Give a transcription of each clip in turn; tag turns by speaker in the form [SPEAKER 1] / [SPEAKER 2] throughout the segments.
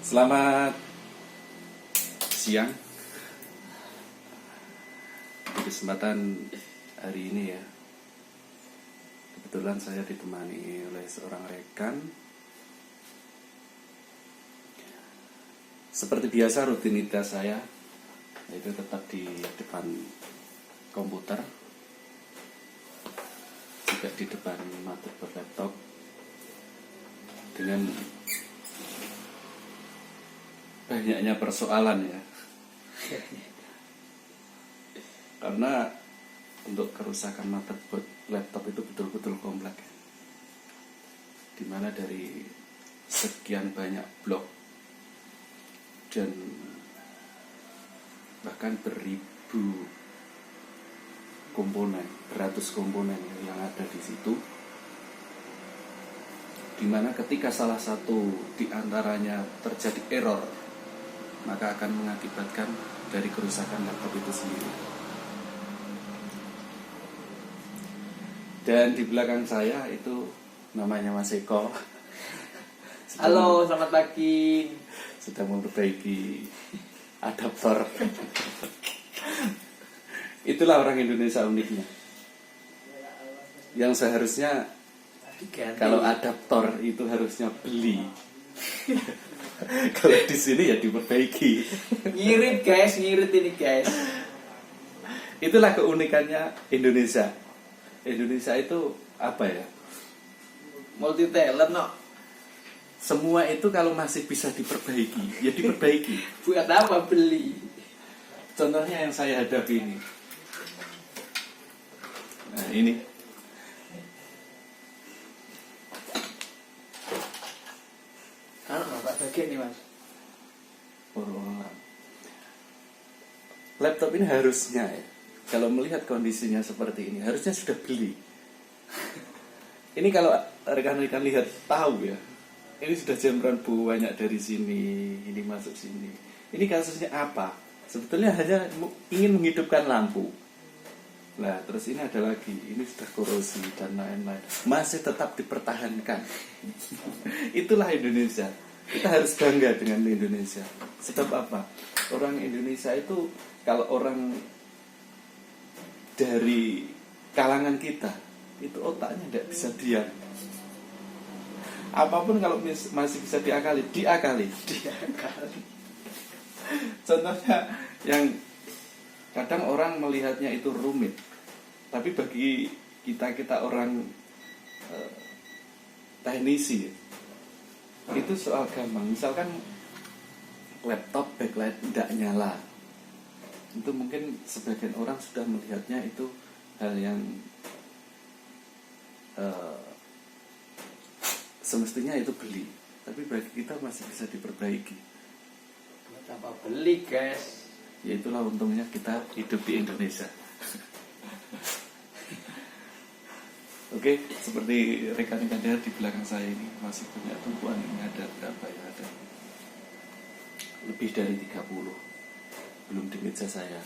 [SPEAKER 1] Selamat siang. Di kesempatan hari ini ya, kebetulan saya ditemani oleh seorang rekan. Seperti biasa rutinitas saya itu tetap di depan komputer, juga di depan motherboard laptop, dengan banyaknya persoalan ya. Karena untuk kerusakan motherboard laptop itu betul-betul kompleks, dimana dari sekian banyak blok dan bahkan beribu komponen, beratus komponen yang ada di situ, dimana ketika salah satu di antaranya terjadi error, maka akan mengakibatkan dari kerusakan laptop itu sendiri. Dan di belakang saya itu namanya Mas Eko.
[SPEAKER 2] Halo, selamat pagi.
[SPEAKER 1] Sedang memperbaiki adaptor. Itulah orang Indonesia uniknya, yang seharusnya
[SPEAKER 2] Diganti.
[SPEAKER 1] kalau adaptor itu harusnya beli. Kalau di sini ya diperbaiki.
[SPEAKER 2] Ngirit guys, ngirit ini guys.
[SPEAKER 1] Itulah keunikannya Indonesia. Indonesia itu apa ya?
[SPEAKER 2] Multi talent no.
[SPEAKER 1] Semua itu kalau masih bisa diperbaiki, ya diperbaiki.
[SPEAKER 2] Buat apa beli?
[SPEAKER 1] Contohnya yang saya hadapi ini. Nah ini.
[SPEAKER 2] Tak bagian nih mas.
[SPEAKER 1] Laptop ini harusnya ya, kalau melihat kondisinya seperti ini, harusnya sudah beli. Ini kalau rekan-rekan lihat tahu ya, ini sudah jambran banyak dari sini, ini masuk sini. Ini kasusnya apa? Sebetulnya hanya ingin menghidupkan lampu. Nah, terus ini ada lagi, ini sudah korosi dan lain-lain. Masih tetap dipertahankan. Itulah Indonesia. Kita harus bangga dengan Indonesia. Sebab apa? Orang Indonesia itu, kalau orang dari kalangan kita, itu otaknya tidak bisa diam. Apapun kalau masih bisa diakali. Contohnya yang kadang orang melihatnya itu rumit, tapi bagi kita orang teknisi itu soal gampang. Misalkan laptop backlight tidak nyala, itu mungkin sebagian orang sudah melihatnya itu hal yang semestinya itu beli, tapi bagi kita masih bisa diperbaiki.
[SPEAKER 2] Buat apa beli guys?
[SPEAKER 1] Ya itulah untungnya kita hidup di Indonesia. Oke, seperti rekan-rekan di belakang saya ini masih punya tumpuan. Ini ada berapa ya? Ada lebih dari 30, belum di meja saya.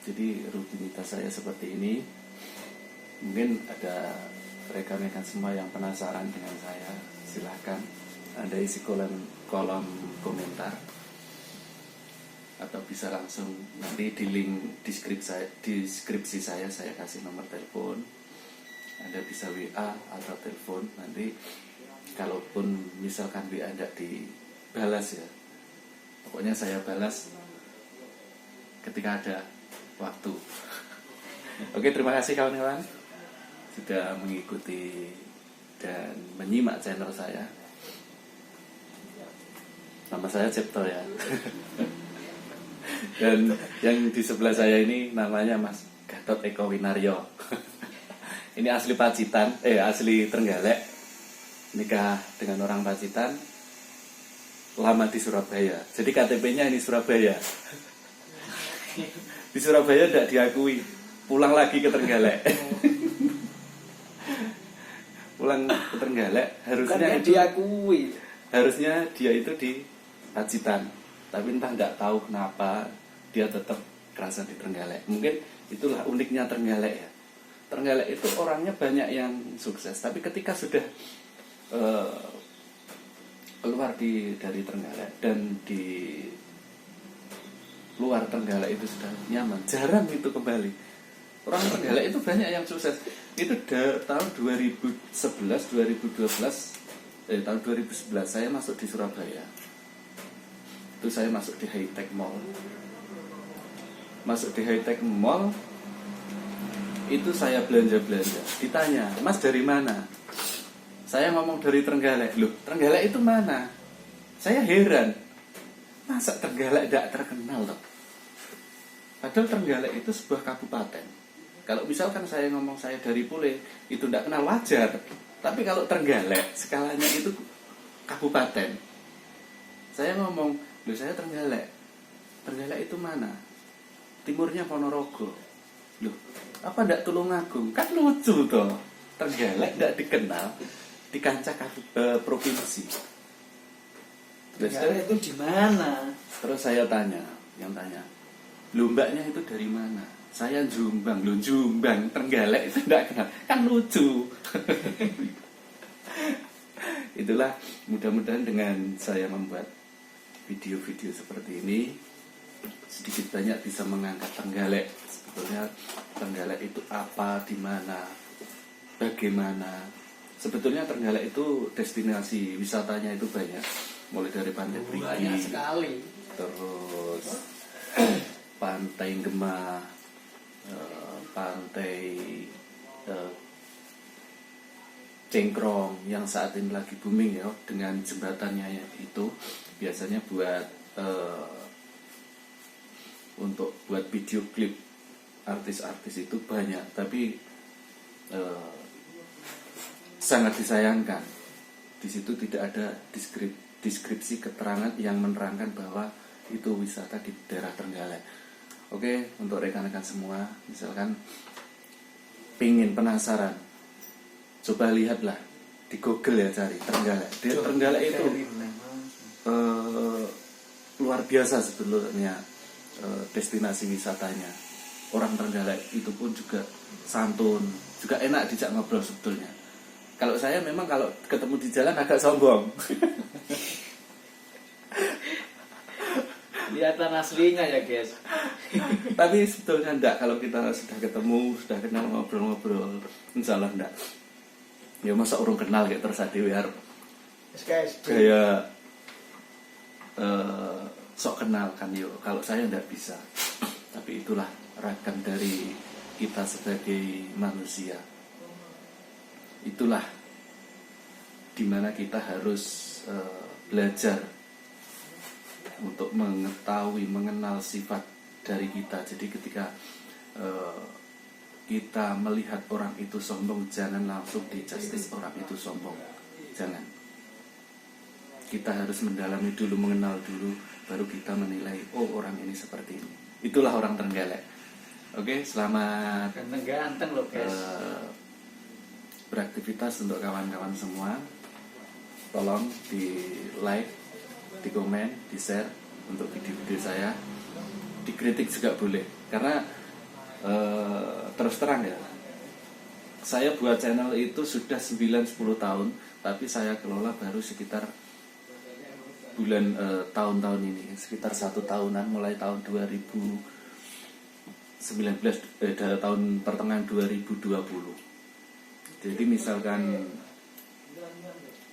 [SPEAKER 1] Jadi rutinitas saya seperti ini. Mungkin ada rekan-rekan semua yang penasaran dengan saya, silahkan Anda isi kolom komentar, atau bisa langsung nanti di link deskripsi saya kasih nomor telepon. Anda bisa WA atau telepon. Nanti kalaupun misalkan WA tidak dibalas ya, pokoknya saya balas ketika ada waktu. Oke, terima kasih kawan-kawan sudah mengikuti dan menyimak channel saya. Nama saya Cipto ya. Dan yang di sebelah saya ini namanya Mas Gatot Eko Winaryo. Ini asli Pacitan, asli Trenggalek, nikah dengan orang Pacitan, lama di Surabaya. Jadi KTP-nya ini Surabaya. Di Surabaya tidak diakui, pulang lagi ke Trenggalek. Pulang ke Trenggalek, harusnya
[SPEAKER 2] Bukannya
[SPEAKER 1] itu
[SPEAKER 2] diakui.
[SPEAKER 1] harusnya dia itu di Pacitan, tapi entah nggak tahu kenapa dia tetap kerasa di Trenggalek. Mungkin itulah uniknya Trenggalek ya. Trenggalek itu orangnya banyak yang sukses, tapi ketika sudah keluar dari Trenggalek dan di luar Trenggalek itu sudah nyaman, jarang itu kembali. Orang Trenggalek itu banyak yang sukses. Itu tahun 2011, 2012, tahun 2011 saya masuk di Surabaya. Itu saya masuk di High Tech Mall. Masuk di High Tech Mall, itu saya belanja-belanja. Ditanya, Mas dari mana? Saya ngomong dari Trenggalek. Loh, Trenggalek itu mana? Saya heran. Masa Trenggalek tidak terkenal toh? Padahal Trenggalek itu sebuah kabupaten. Kalau misalkan saya ngomong saya dari Pule, itu tidak kenal, wajar. Tapi kalau Trenggalek, skalanya itu kabupaten. Saya ngomong, loh saya Trenggalek. Trenggalek itu mana? Timurnya Ponorogo. Loh, apa tidak Tulungagung? Kan lucu toh. Trenggalek tidak dikenal di kancah provinsi.
[SPEAKER 2] Trenggalek itu di mana?
[SPEAKER 1] Terus saya tanya, "Loh mbaknya itu dari mana?" "Saya Jombang." "Loh Jombang, Trenggalek itu tidak kenal." Kan lucu. Itulah, mudah-mudahan dengan saya membuat video-video seperti ini sedikit banyak bisa mengangkat Trenggalek. Sebetulnya Trenggalek itu apa, di mana, bagaimana. Sebetulnya Trenggalek itu destinasi wisatanya itu banyak. Mulai dari Pantai Brigi,
[SPEAKER 2] banyak sekali.
[SPEAKER 1] terus Pantai Gemah, Pantai Cengkrong yang saat ini lagi booming ya, dengan jembatannya itu biasanya buat untuk buat video klip artis-artis itu banyak, tapi sangat disayangkan di situ tidak ada deskripsi keterangan yang menerangkan bahwa itu wisata di daerah Trenggalek. Oke, untuk rekan-rekan semua, misalkan pengen penasaran, coba lihatlah di Google ya, cari Trenggalek. Di Trenggalek itu luar biasa sebetulnya destinasi wisatanya. Orang Trenggalek itu pun juga santun, juga enak dijak ngobrol sebetulnya. Kalau saya memang kalau ketemu di jalan agak sombong.
[SPEAKER 2] Lihatan aslinya ya guys.
[SPEAKER 1] Tapi sebetulnya enggak, kalau kita sudah ketemu, sudah kenal, ngobrol-ngobrol, insya Allah enggak. Ya masa orang kenal kayak terus adewe harap
[SPEAKER 2] Guys,
[SPEAKER 1] kayak sok kenal kan yo. Kalau saya enggak bisa. Tapi itulah ragam dari kita sebagai manusia. Itulah dimana kita harus belajar untuk mengetahui, mengenal sifat dari kita. Jadi ketika kita melihat orang itu sombong, jangan langsung di-justice orang itu sombong. Jangan. Kita harus mendalami dulu, mengenal dulu, baru kita menilai, oh orang ini seperti ini. Itulah orang Trenggalek. Oke, selamat
[SPEAKER 2] ganteng-ganteng loh guys.
[SPEAKER 1] Beraktivitas untuk kawan-kawan semua. Tolong di like, di komen, di share untuk video-video saya. Dikritik juga boleh, karena terus terang ya, saya buat channel itu sudah 9-10 tahun, tapi saya kelola baru sekitar tahun-tahun ini, sekitar 1 tahunan, mulai tahun 2019, tahun pertengahan 2020. Jadi misalkan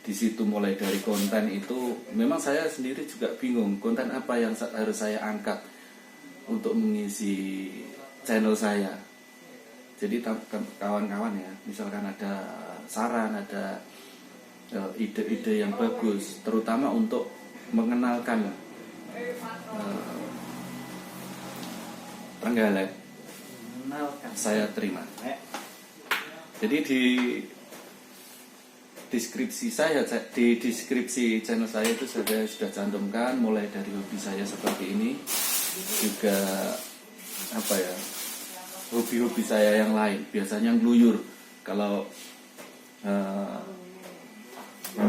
[SPEAKER 1] di situ mulai dari konten itu, memang saya sendiri juga bingung konten apa yang harus saya angkat untuk mengisi channel saya. Jadi kawan-kawan ya, misalkan ada saran, ada ide-ide yang bagus, terutama untuk mengenalkan Trenggalek, saya terima. Jadi di deskripsi channel saya itu saya sudah cantumkan mulai dari hobi saya seperti ini, juga apa ya, hobi-hobi saya yang lain, biasanya ngeluyur, kalau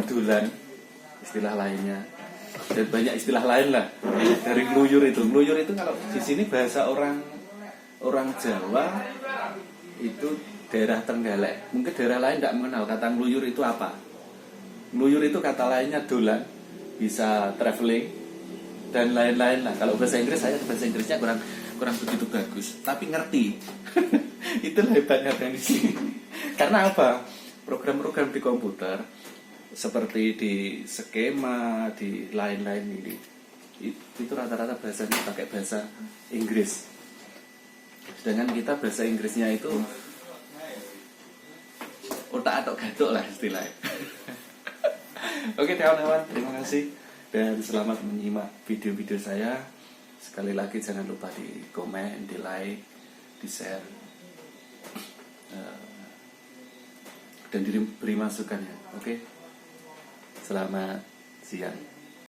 [SPEAKER 1] dolan istilah lainnya, dan banyak istilah lain lah dari ngeluyur itu. Ngeluyur itu kalau di sini bahasa orang Jawa itu daerah Trenggalek, mungkin daerah lain tidak mengenal kata ngeluyur itu apa. Ngeluyur itu kata lainnya dolan. bisa traveling dan lain-lain lah. Kalau bahasa Inggris saya bahasa Inggrisnya kurang begitu bagus, tapi ngerti. Itulah hebatnya teknisi. Karena apa? Program-program di komputer seperti di skema, di lain-lain ini itu rata-rata bahasanya pakai bahasa Inggris. Sedangkan kita bahasa Inggrisnya itu otak atau gatuk lah istilahnya. Oke kawan-kawan, terima kasih dan selamat menyimak video-video saya. Sekali lagi jangan lupa di komen, di like, di share, dan diberi masukan ya. Oke, selamat siang.